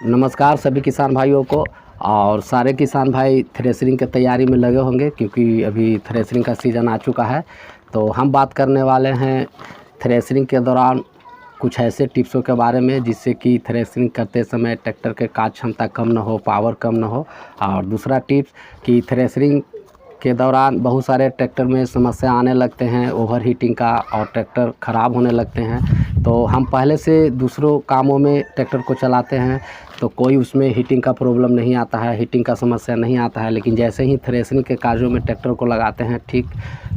नमस्कार सभी किसान भाइयों को। और सारे किसान भाई थ्रेशरिंग की तैयारी में लगे होंगे क्योंकि अभी थ्रेशरिंग का सीज़न आ चुका है। तो हम बात करने वाले हैं थ्रेशरिंग के दौरान कुछ ऐसे टिप्सों के बारे में जिससे कि थ्रेशरिंग करते समय ट्रैक्टर के कार्य क्षमता कम ना हो, पावर कम ना हो। और दूसरा टिप्स कि थ्रेशरिंग के दौरान बहुत सारे ट्रैक्टर में समस्या आने लगते हैं ओवर हीटिंग का और ट्रैक्टर ख़राब होने लगते हैं। तो हम पहले से दूसरों कामों में ट्रैक्टर को चलाते हैं तो कोई उसमें हीटिंग का प्रॉब्लम नहीं आता है, हीटिंग का समस्या नहीं आता है। लेकिन जैसे ही थ्रेशरिंग के कार्यों में ट्रैक्टर को लगाते हैं, ठीक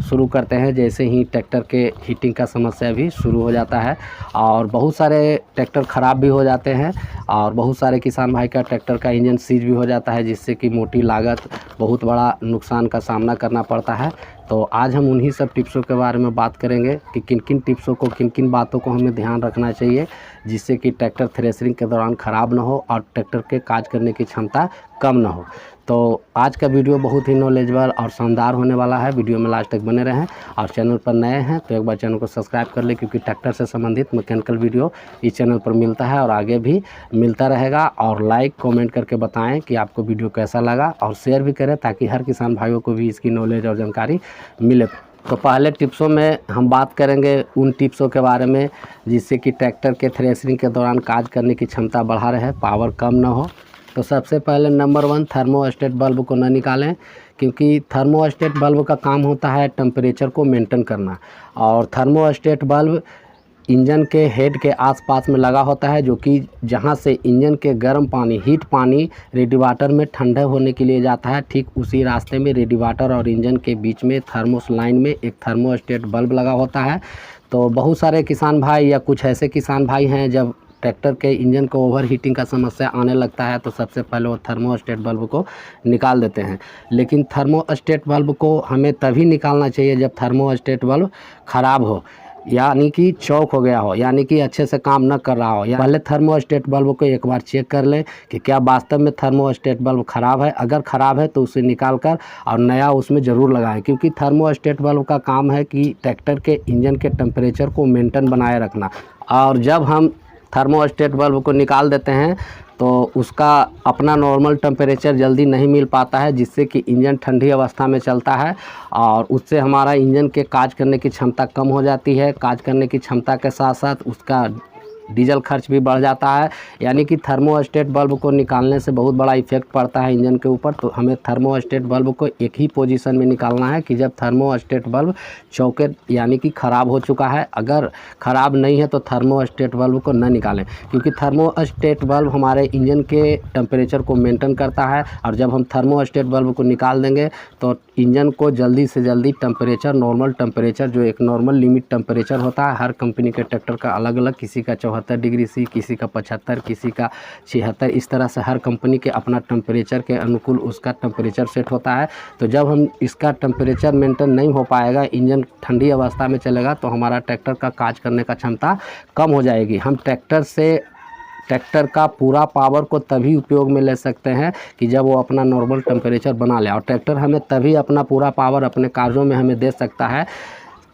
शुरू करते हैं, जैसे ही ट्रैक्टर के हीटिंग का समस्या भी शुरू हो जाता है और बहुत सारे ट्रैक्टर ख़राब भी हो जाते हैं। और बहुत सारे किसान भाई का ट्रैक्टर का इंजन सीज भी हो जाता है जिससे कि मोटी लागत, बहुत बड़ा नुकसान का सामना करना पड़ता है। तो आज हम उन्हीं सब टिप्सों के बारे में बात करेंगे कि किन किन टिप्सों को, किन किन बातों को हमें ध्यान रखना चाहिए जिससे कि ट्रैक्टर थ्रेशरिंग के दौरान ख़राब ना हो और ट्रैक्टर के कार्य करने की क्षमता कम ना हो। तो आज का वीडियो बहुत ही नॉलेजेबल और शानदार होने वाला है। वीडियो में लास्ट तक बने रहें और चैनल पर नए हैं तो एक बार चैनल को सब्सक्राइब कर लें क्योंकि ट्रैक्टर से संबंधित मैकेनिकल वीडियो इस चैनल पर मिलता है और आगे भी मिलता रहेगा। और लाइक कमेंट करके बताएं कि आपको वीडियो कैसा लगा और शेयर भी करें ताकि हर किसान भाइयों को भी इसकी नॉलेज और जानकारी मिले। तो पहले टिप्सों में हम बात करेंगे उन टिप्सों के बारे में जिससे कि ट्रैक्टर के थ्रेशरिंग के दौरान कार्य करने की क्षमता बढ़ा रहे, पावर कम ना हो। तो सबसे पहले नंबर 1, थर्मोस्टेट बल्ब को न निकालें क्योंकि थर्मोस्टेट बल्ब का काम होता है टेम्परेचर को मेंटेन करना। और थर्मोस्टेट बल्ब इंजन के हेड के आसपास में लगा होता है जो कि जहां से इंजन के गर्म पानी, हीट पानी रेडिएटर में ठंडा होने के लिए जाता है, ठीक उसी रास्ते में रेडिएटर और इंजन के बीच में थर्मोस लाइन में एक थर्मोस्टेट बल्ब लगा होता है। तो बहुत सारे किसान भाई या कुछ ऐसे किसान भाई हैं जब ट्रैक्टर के इंजन को ओवर हीटिंग का समस्या आने लगता है तो सबसे पहले वो थर्मोस्टेट बल्ब को निकाल देते हैं। लेकिन थर्मोस्टेट बल्ब को हमें तभी निकालना चाहिए जब थर्मोस्टेट बल्ब ख़राब हो, यानी कि चौक हो गया हो, यानी कि अच्छे से काम न कर रहा हो। या पहले थर्मोस्टेट बल्ब को एक बार चेक कर लें कि क्या वास्तव में थर्मोस्टेट बल्ब ख़राब है। अगर ख़राब है तो उसे निकाल कर और नया उसमें ज़रूर लगाएं क्योंकि थर्मोस्टेट बल्ब का काम है कि ट्रैक्टर के इंजन के टेम्परेचर को मेंटेन बनाए रखना। और जब हम थर्मोस्टेट बल्ब को निकाल देते हैं तो उसका अपना नॉर्मल टेम्परेचर जल्दी नहीं मिल पाता है जिससे कि इंजन ठंडी अवस्था में चलता है और उससे हमारा इंजन के कार्य करने की क्षमता कम हो जाती है। कार्य करने की क्षमता के साथ साथ उसका डीजल खर्च भी बढ़ जाता है। यानी कि थर्मोस्टेट बल्ब को निकालने से बहुत बड़ा इफेक्ट पड़ता है इंजन के ऊपर। तो हमें थर्मोस्टेट बल्ब को एक ही पोजीशन में निकालना है कि जब थर्मोस्टेट बल्ब चौके यानी कि ख़राब हो चुका है। अगर ख़राब नहीं है तो थर्मोस्टेट बल्ब को न निकालें क्योंकि थर्मोस्टेट बल्ब हमारे इंजन के टेम्परेचर को मेंटेन करता है। और जब हम थर्मोस्टेट बल्ब को निकाल देंगे तो इंजन को जल्दी से जल्दी टेम्परेचर, नॉर्मल टेम्परेचर जो एक नॉर्मल लिमिट टेम्परेचर होता है, हर कंपनी के ट्रैक्टर का अलग अलग, किसी का 74 डिग्री सी, किसी का 75, किसी का 76, इस तरह से हर कंपनी के अपना टेम्परेचर के अनुकूल उसका टेम्परेचर सेट होता है। तो जब हम इसका टेम्परेचर मेंटेन नहीं हो पाएगा, इंजन ठंडी अवस्था में चलेगा तो हमारा ट्रैक्टर का कार्य करने का क्षमता कम हो जाएगी। हम ट्रैक्टर का पूरा पावर को तभी उपयोग में ले सकते हैं कि जब वो अपना नॉर्मल टेम्परेचर बना ले। और ट्रैक्टर हमें तभी अपना पूरा पावर अपने कार्यों में हमें दे सकता है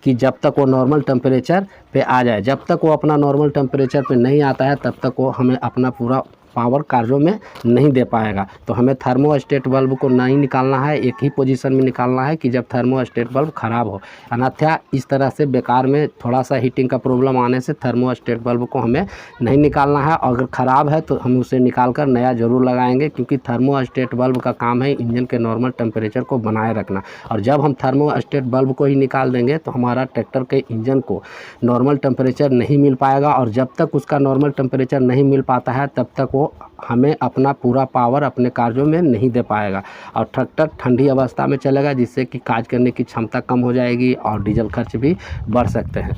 कि जब तक वो नॉर्मल टेम्परेचर पे आ जाए। जब तक वो अपना नॉर्मल टेम्परेचर पे नहीं आता है तब तक वो हमें अपना पूरा पावर कार्यों में नहीं दे पाएगा। तो हमें थर्मोस्टेट बल्ब को नहीं निकालना है, एक ही पोजीशन में निकालना है कि जब थर्मोस्टेट बल्ब ख़राब हो। अन्यथा इस तरह से बेकार में थोड़ा सा हीटिंग का प्रॉब्लम आने से थर्मोस्टेट बल्ब को हमें नहीं निकालना है। अगर ख़राब है तो हम उसे निकाल कर नया ज़रूर लगाएंगे क्योंकि थर्मोस्टेट बल्ब का काम है इंजन के नॉर्मल टेम्परेचर को बनाए रखना। और जब हम थर्मोस्टेट बल्ब को ही निकाल देंगे तो हमारा ट्रैक्टर के इंजन को नॉर्मल टेम्परेचर नहीं मिल पाएगा। और जब तक उसका नॉर्मल टेम्परेचर नहीं मिल पाता है तब तक वो हमें अपना पूरा पावर अपने कार्यों में नहीं दे पाएगा और ट्रैक्टर ठंडी अवस्था में चलेगा जिससे कि कार्य करने की क्षमता कम हो जाएगी और डीजल खर्च भी बढ़ सकते हैं।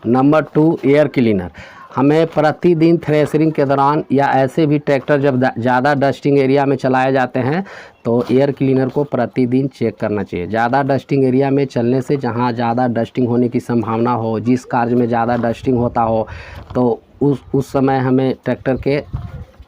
Number 2, air cleaner. हमें प्रतिदिन थ्रेशरिंग के दौरान या ऐसे भी ट्रैक्टर जब ज़्यादा डस्टिंग एरिया में चलाए जाते हैं तो एयर क्लीनर को प्रतिदिन चेक करना चाहिए। ज़्यादा डस्टिंग एरिया में चलने से, जहाँ ज़्यादा डस्टिंग होने की संभावना हो, जिस कार्य में ज़्यादा डस्टिंग होता हो, तो उस समय हमें ट्रैक्टर के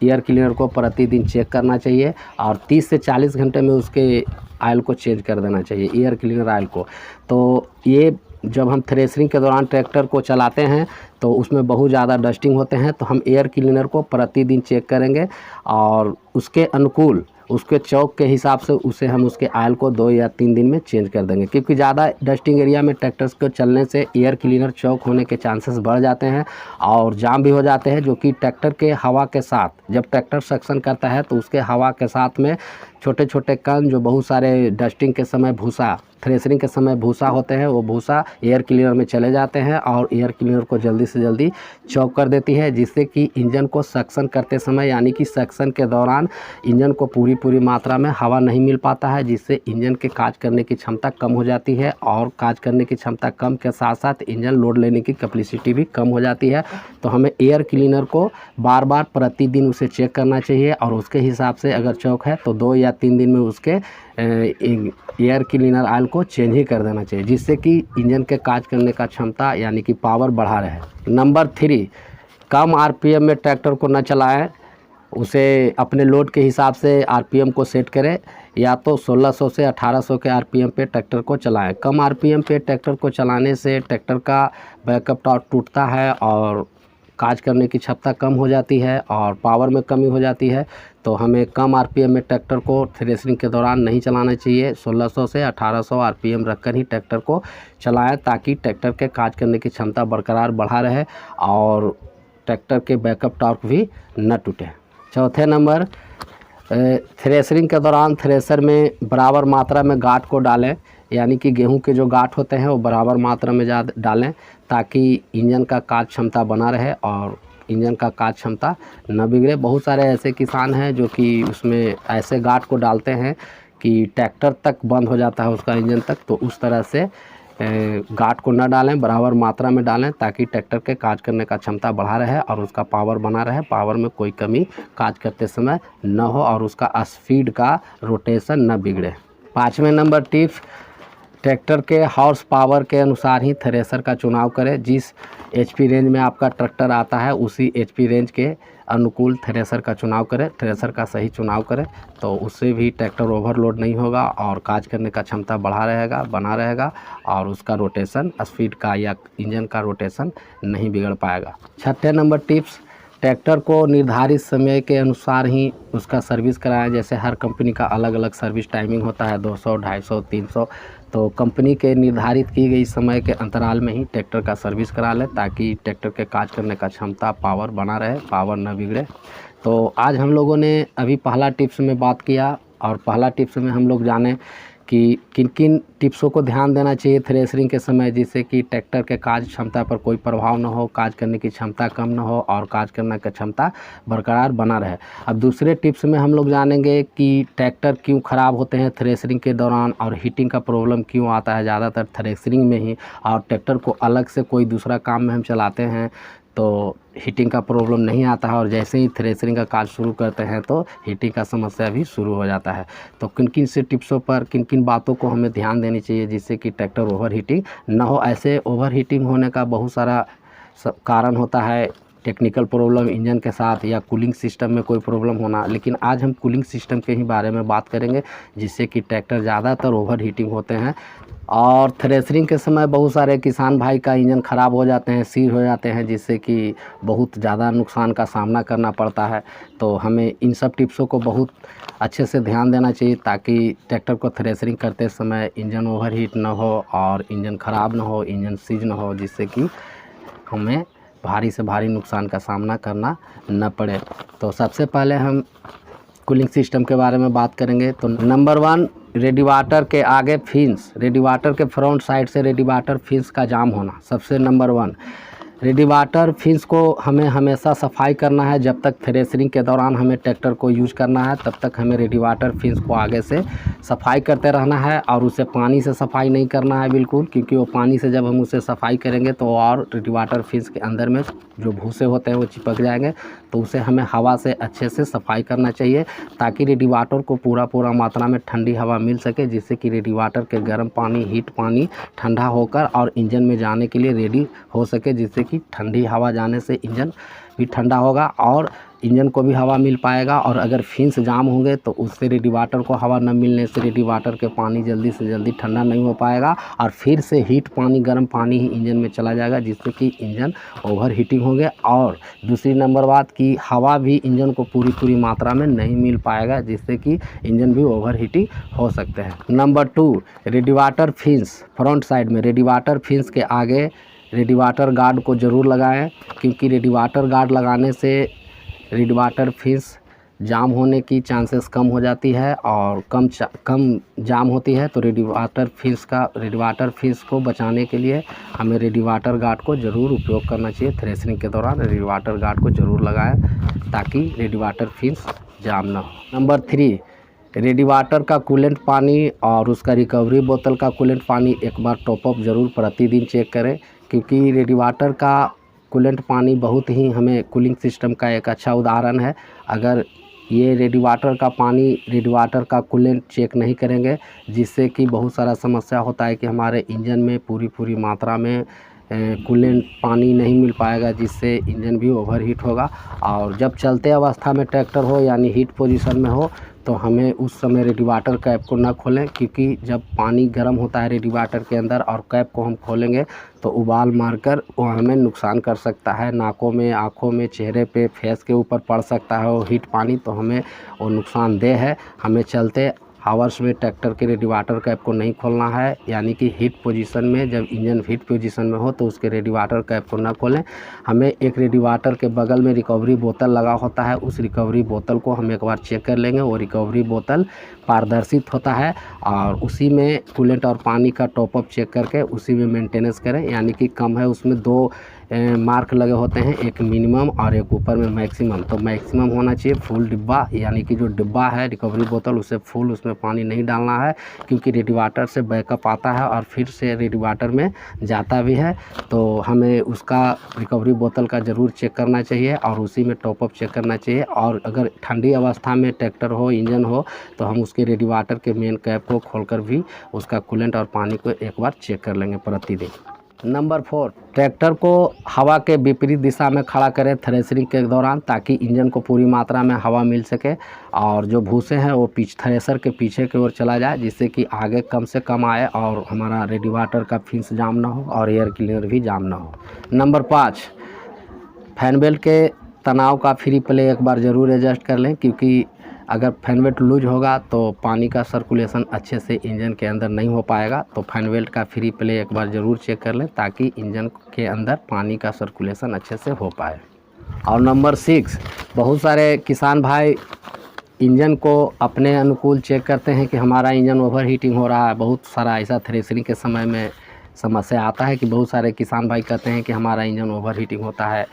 एयर क्लीनर को प्रतिदिन चेक करना चाहिए और 30 से 40 घंटे में उसके ऑयल को चेंज कर देना चाहिए, एयर क्लीनर ऑयल को। तो ये जब हम थ्रेशरिंग के दौरान ट्रैक्टर को चलाते हैं तो उसमें बहुत ज़्यादा डस्टिंग होते हैं, तो हम एयर क्लीनर को प्रतिदिन चेक करेंगे और उसके अनुकूल उसके चौक के हिसाब से उसे हम उसके ऑयल को 2 या 3 दिन में चेंज कर देंगे, क्योंकि ज़्यादा डस्टिंग एरिया में ट्रैक्टर्स को चलने से एयर क्लीनर चौक होने के चांसेस बढ़ जाते हैं और जाम भी हो जाते हैं, जो कि ट्रैक्टर के हवा के साथ जब ट्रैक्टर सक्शन करता है तो उसके हवा के साथ में छोटे छोटे कण जो बहुत सारे डस्टिंग के समय भूसा थ्रेशरिंग के समय भूसा होते हैं, वो भूसा एयर क्लीनर में चले जाते हैं और एयर क्लीनर को जल्दी से जल्दी चौक कर देती है, जिससे कि इंजन को सक्शन करते समय यानी कि सक्शन के दौरान इंजन को पूरी मात्रा में हवा नहीं मिल पाता है, जिससे इंजन के काज करने की क्षमता कम हो जाती है और काज करने की क्षमता कम के साथ साथ इंजन लोड लेने की कैपेसिटी भी कम हो जाती है। तो हमें एयर क्लीनर को बार बार प्रतिदिन उसे चेक करना चाहिए और उसके हिसाब से अगर चौक है तो 2 या 3 दिन में उसके एयर क्लीनर ऑयल को चेंज ही कर देना चाहिए, जिससे कि इंजन के काज करने का क्षमता यानी कि पावर बढ़ा रहे। नंबर 3, कम आरपीएम में ट्रैक्टर को न चलाएं, उसे अपने लोड के हिसाब से आरपीएम को सेट करें, या तो 1600 से 1800 के आरपीएम पे ट्रैक्टर को चलाएं। कम आरपीएम पे ट्रैक्टर को चलाने से ट्रैक्टर का बैकअप टॉर्क टूटता है और काज करने की क्षमता कम हो जाती है और पावर में कमी हो जाती है। तो हमें कम आरपीएम में ट्रैक्टर को थ्रेशरिंग के दौरान नहीं चलाना चाहिए। 1600 से 1800 आरपीएम रखकर ही ट्रैक्टर को चलाएं, ताकि ट्रैक्टर के काज करने की क्षमता बरकरार बढ़ा रहे और ट्रैक्टर के बैकअप टॉर्क भी न टूटे। चौथे नंबर, थ्रेशरिंग के दौरान थ्रेशर में बराबर मात्रा में गांठ को डालें, यानी कि गेहूं के जो गांठ होते हैं वो बराबर मात्रा में ज़्यादा डालें, ताकि इंजन का काज क्षमता बना रहे और इंजन का काज क्षमता न बिगड़े। बहुत सारे ऐसे किसान हैं जो कि उसमें ऐसे गांठ को डालते हैं कि ट्रैक्टर तक बंद हो जाता है उसका इंजन तक, तो उस तरह से गांठ को न डालें, बराबर मात्रा में डालें, ताकि ट्रैक्टर के काज करने का क्षमता बढ़ा रहे और उसका पावर बना रहे, पावर में कोई कमी काज करते समय न हो और उसका स्पीड का रोटेशन न बिगड़े। 5वें नंबर टिप्स, ट्रैक्टर के हॉर्स पावर के अनुसार ही थ्रेशर का चुनाव करें। जिस एचपी रेंज में आपका ट्रैक्टर आता है उसी एचपी रेंज के अनुकूल थ्रेशर का चुनाव करें, थ्रेशर का सही चुनाव करें, तो उससे भी ट्रैक्टर ओवरलोड नहीं होगा और काज करने का क्षमता बना रहेगा और उसका रोटेशन स्पीड का या इंजन का रोटेशन नहीं बिगड़ पाएगा। 6ठे नंबर टिप्स, ट्रैक्टर को निर्धारित समय के अनुसार ही उसका सर्विस कराएं। जैसे हर कंपनी का अलग अलग सर्विस टाइमिंग होता है, 200, 250, 300, तो कंपनी के निर्धारित की गई समय के अंतराल में ही ट्रैक्टर का सर्विस करा लें, ताकि ट्रैक्टर के काज करने का क्षमता पावर बना रहे, पावर न बिगड़े। तो आज हम लोगों ने अभी पहला टिप्स में बात किया और पहला टिप्स में हम लोग जाने कि किन किन टिप्सों को ध्यान देना चाहिए थ्रेशरिंग के समय, जिससे कि ट्रैक्टर के काज क्षमता पर कोई प्रभाव न हो, काज करने की क्षमता कम न हो और काज करने की क्षमता बरकरार बना रहे। अब दूसरे टिप्स में हम लोग जानेंगे कि ट्रैक्टर क्यों ख़राब होते हैं थ्रेशरिंग के दौरान और हीटिंग का प्रॉब्लम क्यों आता है ज़्यादातर थ्रेशरिंग में ही, और ट्रैक्टर को अलग से कोई दूसरा काम में हम चलाते हैं तो हीटिंग का प्रॉब्लम नहीं आता है, और जैसे ही थ्रेशरिंग का काज शुरू करते हैं तो हीटिंग का समस्या भी शुरू हो जाता है। तो किन किन से टिप्सों पर किन किन बातों को हमें ध्यान देनी चाहिए जिससे कि ट्रैक्टर ओवर हीटिंग ना हो। ऐसे ओवर हीटिंग होने का बहुत सारा कारण होता है, टेक्निकल प्रॉब्लम इंजन के साथ या कूलिंग सिस्टम में कोई प्रॉब्लम होना, लेकिन आज हम कूलिंग सिस्टम के ही बारे में बात करेंगे जिससे कि ट्रैक्टर ज़्यादातर ओवर हीटिंग होते हैं। और थ्रेशरिंग के समय बहुत सारे किसान भाई का इंजन ख़राब हो जाते हैं, सीज हो जाते हैं, जिससे कि बहुत ज़्यादा नुकसान का सामना करना पड़ता है। तो हमें इन सब टिप्सों को बहुत अच्छे से ध्यान देना चाहिए, ताकि ट्रैक्टर को थ्रेशरिंग करते समय इंजन ओवर हीट ना हो और इंजन ख़राब ना हो, इंजन सीज ना हो, जिससे कि हमें भारी से भारी नुकसान का सामना करना न पड़े। तो सबसे पहले हम कूलिंग सिस्टम के बारे में बात करेंगे। तो नंबर 1, रेडिएटर के आगे फिन्स, रेडिएटर के फ्रंट साइड से रेडिएटर फिन्स का जाम होना सबसे नंबर 1। रेडिएटर फिन्स को हमें हमेशा सफाई करना है। जब तक थ्रेशरिंग के दौरान हमें ट्रैक्टर को यूज करना है तब तक हमें रेडिएटर फिन्स को आगे से सफाई करते रहना है, और उसे पानी से सफाई नहीं करना है बिल्कुल, क्योंकि वो पानी से जब हम उसे सफाई करेंगे तो और रेडिएटर फिन्स के अंदर में जो भूसे होते हैं वो चिपक जाएंगे। तो उसे हमें हवा से अच्छे से सफाई करना चाहिए, ताकि रेडिएटर को पूरा मात्रा में ठंडी हवा मिल सके, जिससे कि रेडिएटर के गर्म पानी हीट पानी ठंडा होकर और इंजन में जाने के लिए रेडी हो सके, जिससे कि ठंडी हवा जाने से इंजन भी ठंडा होगा और इंजन को भी हवा मिल पाएगा। और अगर फिन्स जाम होंगे तो उससे रेडिएटर को हवा न मिलने से रेडिएटर के पानी जल्दी से जल्दी ठंडा नहीं हो पाएगा और फिर से हीट पानी, गर्म पानी ही इंजन में चला जाएगा, जिससे कि इंजन ओवर हीटिंग होंगे। और दूसरी नंबर बात कि हवा भी इंजन को पूरी मात्रा में नहीं मिल पाएगा, जिससे कि इंजन भी ओवर हीटिंग हो सकते हैं। Number 2, radiator fins. Front side में रेडिएटर फिन्स के आगे रेडिएटर गार्ड को ज़रूर लगाएं, क्योंकि रेडिएटर गार्ड लगाने से रेडिएटर फिन्स जाम होने की चांसेस कम हो जाती है और कम जाम होती है। तो रेडिएटर फिन्स को बचाने के लिए हमें रेडिएटर गार्ड को ज़रूर उपयोग करना चाहिए। थ्रेशरिंग के दौरान रेडिएटर गार्ड को ज़रूर लगाएं ताकि रेडिएटर फिन्स जाम ना हो। नंबर 3, रेडिएटर का कूलेंट पानी और उसका रिकवरी बोतल का कूलेंट पानी एक बार टॉपअप ज़रूर प्रतिदिन चेक करें, क्योंकि रेडिएटर का कूलेंट पानी बहुत ही हमें कूलिंग सिस्टम का एक अच्छा उदाहरण है। अगर ये रेडिएटर का पानी रेडिएटर का कूलेंट चेक नहीं करेंगे, जिससे कि बहुत सारा समस्या होता है कि हमारे इंजन में पूरी मात्रा में कूलेंट पानी नहीं मिल पाएगा, जिससे इंजन भी ओवरहीट होगा। और जब चलते अवस्था में ट्रैक्टर हो यानी हीट पोजीशन में हो तो हमें उस समय रेडिएटर कैप को ना खोलें, क्योंकि जब पानी गर्म होता है रेडिएटर के अंदर और कैप को हम खोलेंगे तो उबाल मारकर वो हमें नुकसान कर सकता है। नाकों में, आँखों में, चेहरे पे, फेस के ऊपर पड़ सकता है वो हीट पानी, तो हमें वो नुकसानदेह है। हमें चलते हावर्स में ट्रैक्टर के रेडिएटर कैप को नहीं खोलना है, यानी कि हीट पोजीशन में, जब इंजन हीट पोजीशन में हो तो उसके रेडिएटर कैप को ना खोलें। हमें एक रेडिएटर के बगल में रिकवरी बोतल लगा होता है, उस रिकवरी बोतल को हम एक बार चेक कर लेंगे। वो रिकवरी बोतल पारदर्शित होता है और उसी में कूलेंट और पानी का टॉपअप चेक करके उसी में मेंटेनेंस करें, यानी कि कम है उसमें 2 मार्क लगे होते हैं, एक मिनिमम और एक ऊपर में मैक्सिमम। तो मैक्सिमम होना चाहिए फुल डिब्बा, यानी कि जो डिब्बा है रिकवरी बोतल उससे फुल उसमें पानी नहीं डालना है, क्योंकि रेडिएटर से बैकअप आता है और फिर से रेडिएटर में जाता भी है। तो हमें उसका रिकवरी बोतल का ज़रूर चेक करना चाहिए और उसी में टॉपअप चेक करना चाहिए। और अगर ठंडी अवस्था में ट्रैक्टर हो, इंजन हो, तो हम उसके रेडिएटर के मेन कैप को खोलकर भी उसका कूलेंट और पानी को एक बार चेक कर लेंगे प्रतिदिन। नंबर 4, ट्रैक्टर को हवा के विपरीत दिशा में खड़ा करें थ्रेशरिंग के दौरान, ताकि इंजन को पूरी मात्रा में हवा मिल सके और जो भूसे हैं वो थ्रेशर के पीछे की ओर चला जाए, जिससे कि आगे कम से कम आए और हमारा रेडिएटर का फिन्स जाम ना हो और एयर क्लीनर भी जाम ना हो। नंबर 5, फैन बेल्ट के तनाव का फ्री प्ले एक बार ज़रूर एडजस्ट कर लें, क्योंकि अगर फैन बेल्ट लूज होगा तो पानी का सर्कुलेशन अच्छे से इंजन के अंदर नहीं हो पाएगा। तो फैन बेल्ट का फ्री प्ले एक बार ज़रूर चेक कर लें, ताकि इंजन के अंदर पानी का सर्कुलेशन अच्छे से हो पाए। और नंबर 6, बहुत सारे किसान भाई इंजन को अपने अनुकूल चेक करते हैं कि हमारा इंजन ओवर हीटिंग हो रहा है। बहुत सारा ऐसा थ्रेशरिंग के समय में समस्या आता है कि बहुत सारे किसान भाई कहते हैं कि हमारा इंजन ओवर हीटिंग होता है।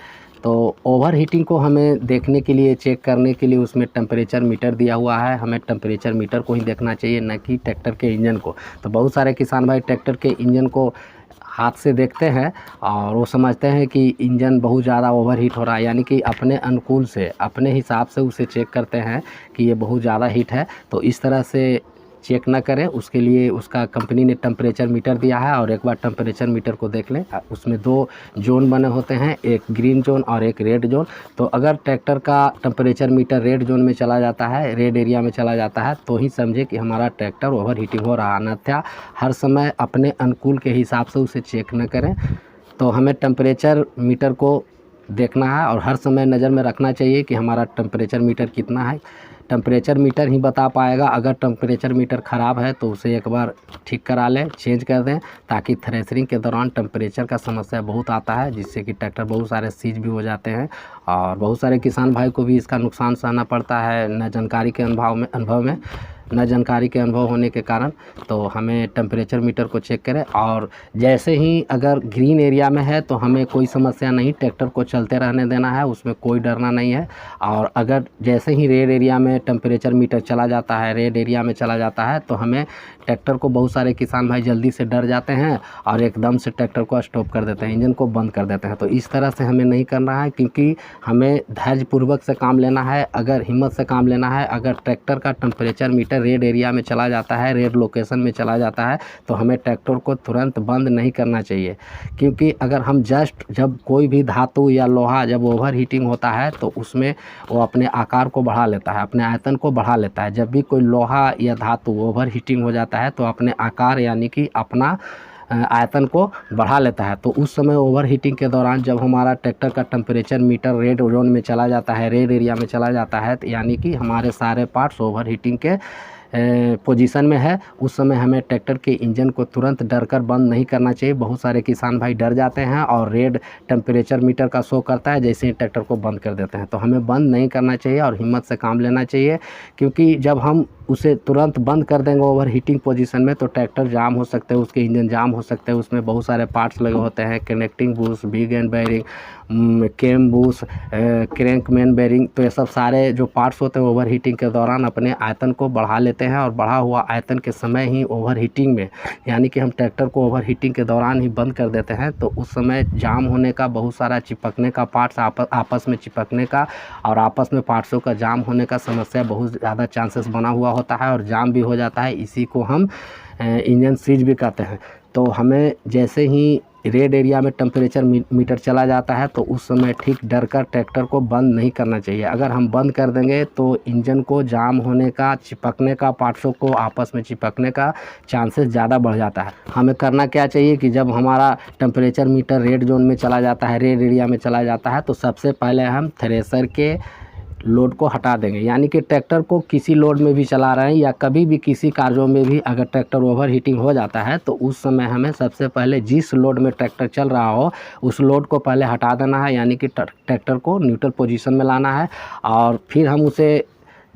तो ओवर हीटिंग को हमें देखने के लिए, चेक करने के लिए उसमें टेम्परेचर मीटर दिया हुआ है, हमें टेम्परेचर मीटर को ही देखना चाहिए, न कि ट्रैक्टर के इंजन को। तो बहुत सारे किसान भाई ट्रैक्टर के इंजन को हाथ से देखते हैं और वो समझते हैं कि इंजन बहुत ज़्यादा ओवरहीट हो रहा है, यानी कि अपने अनुकूल से, अपने हिसाब से उसे चेक करते हैं कि ये बहुत ज़्यादा हीट है। तो इस तरह से चेक ना करें, उसके लिए उसका कंपनी ने टेम्परेचर मीटर दिया है और एक बार टेम्परेचर मीटर को देख लें। उसमें 2 जोन बने होते हैं, एक ग्रीन जोन और एक रेड जोन। तो अगर ट्रैक्टर का टेम्परेचर मीटर रेड जोन में चला जाता है, रेड एरिया में चला जाता है, तो ही समझे कि हमारा ट्रैक्टर ओवर हीटिंग हो रहा है। अन्यथा हर समय अपने अनुकूल के हिसाब से उसे चेक न करें। तो हमें टेम्परेचर मीटर को देखना है और हर समय नज़र में रखना चाहिए कि हमारा टेम्परेचर मीटर कितना है। टेम्परेचर मीटर ही बता पाएगा। अगर टेम्परेचर मीटर ख़राब है तो उसे एक बार ठीक करा लें, चेंज कर दें, ताकि थ्रेशरिंग के दौरान टेम्परेचर का समस्या बहुत आता है, जिससे कि ट्रैक्टर बहुत सारे सीज भी हो जाते हैं और बहुत सारे किसान भाई को भी इसका नुकसान सहना पड़ता है न जानकारी के अनुभव होने के कारण। तो हमें टेम्परेचर मीटर को चेक करें और जैसे ही अगर ग्रीन एरिया में है तो हमें कोई समस्या नहीं, ट्रैक्टर को चलते रहने देना है, उसमें कोई डरना नहीं है। और अगर जैसे ही रेड एरिया में टेम्परेचर मीटर चला जाता है, रेड एरिया में चला जाता है, तो हमें ट्रैक्टर को बहुत सारे किसान भाई जल्दी से डर जाते हैं और एकदम से ट्रैक्टर को स्टॉप कर देते हैं, इंजन को बंद कर देते हैं। तो इस तरह से हमें नहीं करना है, क्योंकि हमें धैर्यपूर्वक से काम लेना है, अगर हिम्मत से काम लेना है। अगर ट्रैक्टर का टेम्परेचर मीटर रेड एरिया में चला जाता है, रेड लोकेशन में चला जाता है, तो हमें ट्रैक्टर को तुरंत बंद नहीं करना चाहिए। क्योंकि अगर हम जस्ट जब कोई भी धातु या लोहा जब ओवर हीटिंग होता है तो उसमें वो अपने आकार को बढ़ा लेता है, अपने आयतन को बढ़ा लेता है। जब भी कोई लोहा या धातु ओवर हीटिंग हो जाता है तो अपने आकार यानी कि अपना आयतन को बढ़ा लेता है। तो उस समय ओवर हीटिंग के दौरान जब हमारा ट्रैक्टर का टेम्परेचर मीटर रेड जोन में चला जाता है, रेड एरिया में चला जाता है, तो यानी कि हमारे सारे पार्ट्स ओवर हीटिंग के पोजीशन में है, उस समय हमें ट्रैक्टर के इंजन को तुरंत डर कर बंद नहीं करना चाहिए। बहुत सारे किसान भाई डर जाते हैं और रेड टेम्परेचर मीटर का शो करता है, जैसे ही ट्रैक्टर को बंद कर देते हैं। तो हमें बंद नहीं करना चाहिए और हिम्मत से काम लेना चाहिए, क्योंकि जब हम उसे तुरंत बंद कर देंगे ओवर हीटिंग पोजीशन में तो ट्रैक्टर जाम हो सकते हैं, उसके इंजन जाम हो सकते हैं। उसमें बहुत सारे पार्ट्स लगे होते हैं, कनेक्टिंग बूश, बिग एंड बेयरिंग, केम बूश, क्रैंक मेन बेयरिंग। तो ये सब सारे जो पार्ट्स होते हैं ओवर हीटिंग के दौरान अपने आयतन को बढ़ा लेते हैं और बढ़ा हुआ आयतन के समय ही ओवर हीटिंग में, यानी कि हम ट्रैक्टर को ओवर हीटिंग के दौरान ही बंद कर देते हैं, तो उस समय जाम होने का, बहुत सारा चिपकने का, पार्ट्स आपस में चिपकने का और आपस में पार्ट्सों का जाम होने का समस्या बहुत ज़्यादा चांसेस बना हुआ होता है और जाम भी हो जाता है। इसी को हम इंजन सीज भी कहते हैं। तो हमें जैसे ही रेड एरिया में टेम्परेचर मीटर चला जाता है तो उस समय ठीक डर कर ट्रैक्टर को बंद नहीं करना चाहिए। अगर हम बंद कर देंगे तो इंजन को जाम होने का, चिपकने का, पार्ट्सों को आपस में चिपकने का चांसेस ज़्यादा बढ़ जाता है। हमें करना क्या चाहिए कि जब हमारा टेम्परेचर मीटर रेड जोन में चला जाता है, रेड एरिया में चला जाता है, तो सबसे पहले हम थ्रेसर के लोड को हटा देंगे। यानी कि ट्रैक्टर को किसी लोड में भी चला रहे हैं या कभी भी किसी कार्यों में भी अगर ट्रैक्टर ओवर हीटिंग हो जाता है तो उस समय हमें सबसे पहले जिस लोड में ट्रैक्टर चल रहा हो उस लोड को पहले हटा देना है, यानी कि ट्रैक्टर को न्यूट्रल पोजीशन में लाना है और फिर हम उसे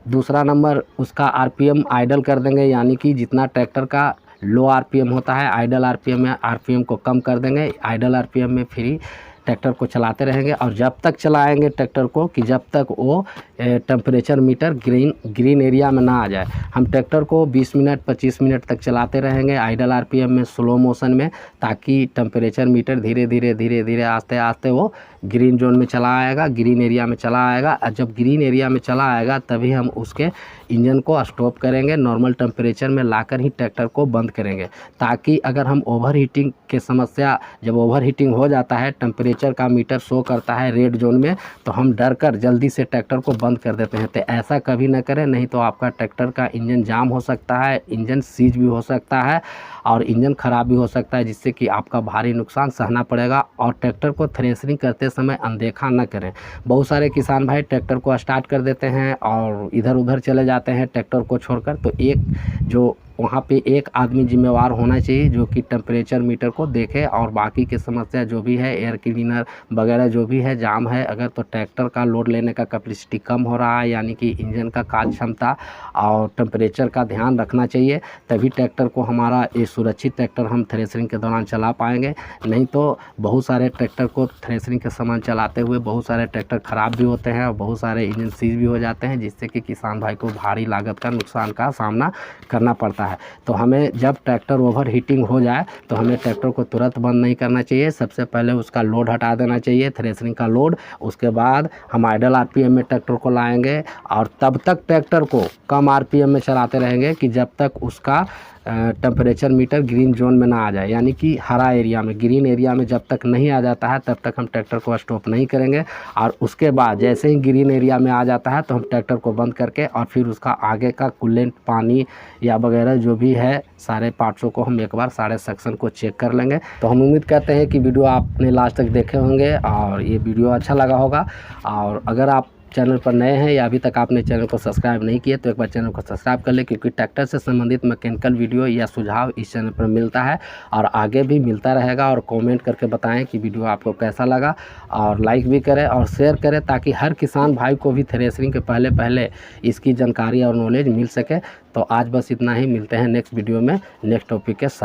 दूसरा नंबर उसका आरपीएम आइडल कर देंगे। यानी कि जितना ट्रैक्टर का लो आरपीएम होता है, आइडल आरपीएम में आरपीएम को कम कर देंगे। आइडल आरपीएम में फिर ट्रैक्टर को चलाते रहेंगे और जब तक चलाएंगे ट्रैक्टर को कि जब तक वो टेम्परेचर मीटर ग्रीन एरिया में ना आ जाए। हम ट्रैक्टर को 20 मिनट 25 मिनट तक चलाते रहेंगे आइडल आरपीएम में, स्लो मोशन में, ताकि टेम्परेचर मीटर धीरे धीरे आस्ते आस्ते वो ग्रीन जोन में चला आएगा, ग्रीन एरिया में चला आएगा। और जब ग्रीन एरिया में चला आएगा तभी हम उसके इंजन को स्टॉप करेंगे, नॉर्मल टेम्परेचर में लाकर ही ट्रैक्टर को बंद करेंगे। ताकि अगर हम ओवर हीटिंग के समस्या, जब ओवर हीटिंग हो जाता है, टेम्परेचर का मीटर शो करता है रेड जोन में, तो हम डर कर जल्दी से ट्रैक्टर को बंद कर देते हैं। तो ऐसा कभी ना करें, नहीं तो आपका ट्रैक्टर का इंजन जाम हो सकता है, इंजन सीज भी हो सकता है और इंजन ख़राब भी हो सकता है, जिससे कि आपका भारी नुकसान सहना पड़ेगा। और ट्रैक्टर को थ्रेशरिंग करते समय अनदेखा न करें। बहुत सारे किसान भाई ट्रैक्टर को स्टार्ट कर देते हैं और इधर उधर चले जाते हैं ट्रैक्टर को छोड़कर। तो वहाँ पे एक आदमी जिम्मेवार होना चाहिए जो कि टेम्परेचर मीटर को देखे और बाकी की समस्या जो भी है, एयर क्लीनर वगैरह जो भी है, जाम है अगर, तो ट्रैक्टर का लोड लेने का कैपेसिटी कम हो रहा है, यानी कि इंजन का कार्य क्षमता और टेम्परेचर का ध्यान रखना चाहिए, तभी ट्रैक्टर को हमारा ये सुरक्षित ट्रैक्टर हम थ्रेशरिंग के दौरान चला पाएंगे। नहीं तो बहुत सारे ट्रैक्टर को थ्रेशरिंग के सामान चलाते हुए बहुत सारे ट्रैक्टर ख़राब भी होते हैं और बहुत सारे इंजन सीज भी हो जाते हैं, जिससे कि किसान भाई को भारी लागत का नुकसान का सामना करना पड़ता है। तो हमें जब ट्रैक्टर ओवर हीटिंग हो जाए तो हमें ट्रैक्टर को तुरंत बंद नहीं करना चाहिए। सबसे पहले उसका लोड हटा देना चाहिए, थ्रेशरिंग का लोड। उसके बाद हम आइडल आरपीएम में ट्रैक्टर को लाएंगे और तब तक ट्रैक्टर को कम आरपीएम में चलाते रहेंगे कि जब तक उसका टेम्परेचर मीटर ग्रीन जोन में ना आ जाए, यानी कि हरा एरिया में, ग्रीन एरिया में जब तक नहीं आ जाता है तब तक हम ट्रैक्टर को स्टॉप नहीं करेंगे। और उसके बाद जैसे ही ग्रीन एरिया में आ जाता है तो हम ट्रैक्टर को बंद करके और फिर उसका आगे का कूलेंट, पानी या वगैरह जो भी है, सारे पार्ट्सों को हम एक बार सारे सेक्शन को चेक कर लेंगे। तो हम उम्मीद करते हैं कि वीडियो आपने लास्ट तक देखे होंगे और ये वीडियो अच्छा लगा होगा। और अगर आप चैनल पर नए हैं या अभी तक आपने चैनल को सब्सक्राइब नहीं किए तो एक बार चैनल को सब्सक्राइब कर लें, क्योंकि ट्रैक्टर से संबंधित मैकेनिकल वीडियो या सुझाव इस चैनल पर मिलता है और आगे भी मिलता रहेगा। और कमेंट करके बताएं कि वीडियो आपको कैसा लगा और लाइक भी करें और शेयर करें, ताकि हर किसान भाई को भी थ्रेशरिंग के पहले इसकी जानकारी और नॉलेज मिल सके। तो आज बस इतना ही, मिलते हैं नेक्स्ट वीडियो में नेक्स्ट टॉपिक के साथ।